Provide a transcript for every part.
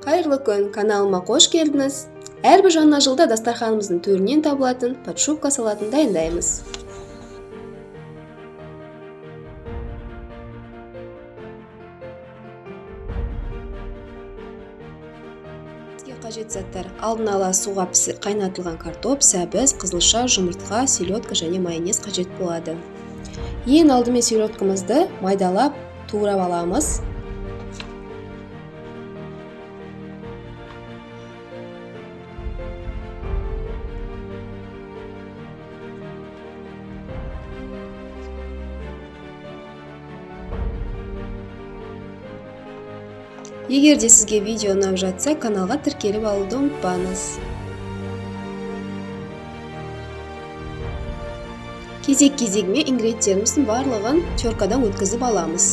Қайырлы күн, каналыма қош келдіңіз. Әрбір жаңа жылда дастарханымыздың төрінен табылатын подшубка салатын дайындаймыз. Қажет заттар: алдын ала суға қайнатылған картоп, сәбіз, қызылша, жұмыртқа, селедка және майонез қажет болады. Ең алдымен селедкамызды майдалап, турап аламыз. Егер де сізге видео ұнап жатса, каналға тіркеліп алуды ұмытпаңыз. Кезек-кезегімен ингредиенттеріміздің барлығын теркадан өткізіп аламыз.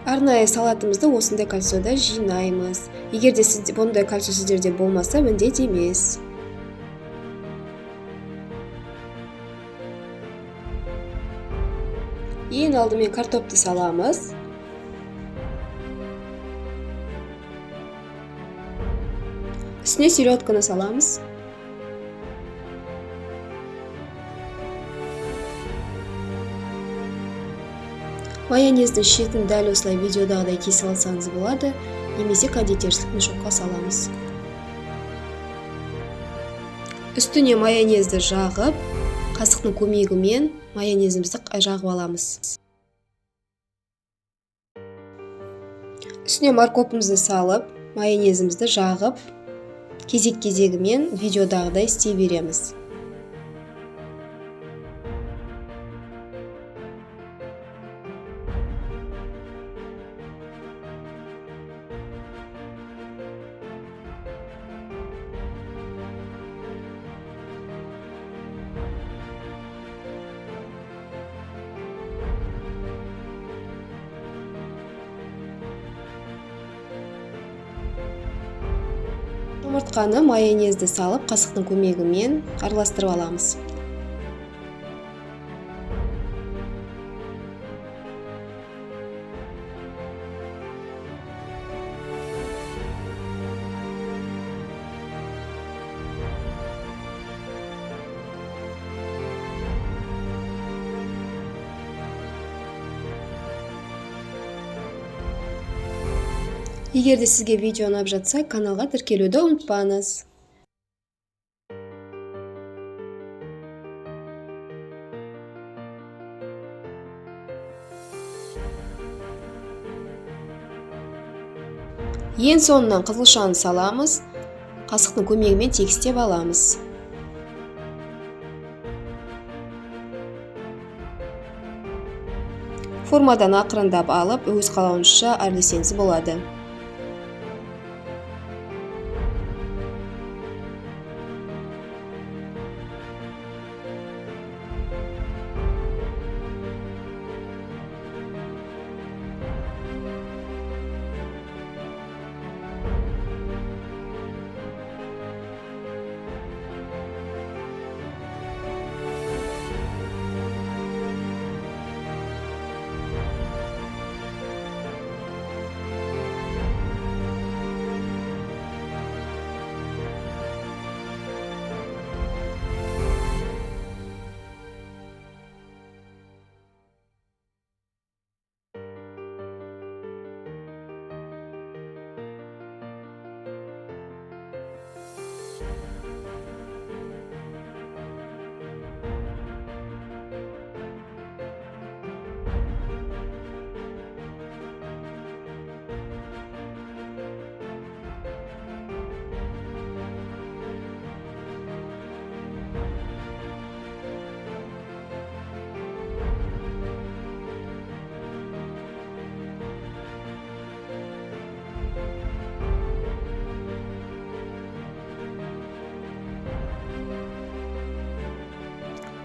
Арнайы салатымызды осындай кольцода жинаймыз. Егер де бұндай кольцо сіздерде болмаса, міндет емес. Ең алдымен картопты саламыз. Үстіне селедканы саламыз. Майонездің шетін дәл осылай видеодағыдай кесіп алсаңыз болады, немесе кондитерлік мешокқа саламыз. Үстіне майонезді жағып, қасықтың көмегімен майонезімізді жағып аламыз. Үстіне морковымызды салып, майонезімізді жағып, кезек-кезегімен видеодағыдай істей береміз. Жұмыртқаны майонезді салып, қасықтың көмегімен араластырып аламыз. Егер де сізге видео ұнап жатса, каналға тіркелуді ұмытпаңыз. Ең соңынан қызылшаны саламыз, қасықтың көмегімен тегістеп аламыз. Формадан ақырындап алып, өз қалауыңызша әрлесеңіз болады.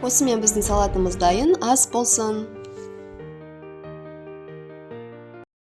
осымен біздің салатымыз дайын. Ас болсын.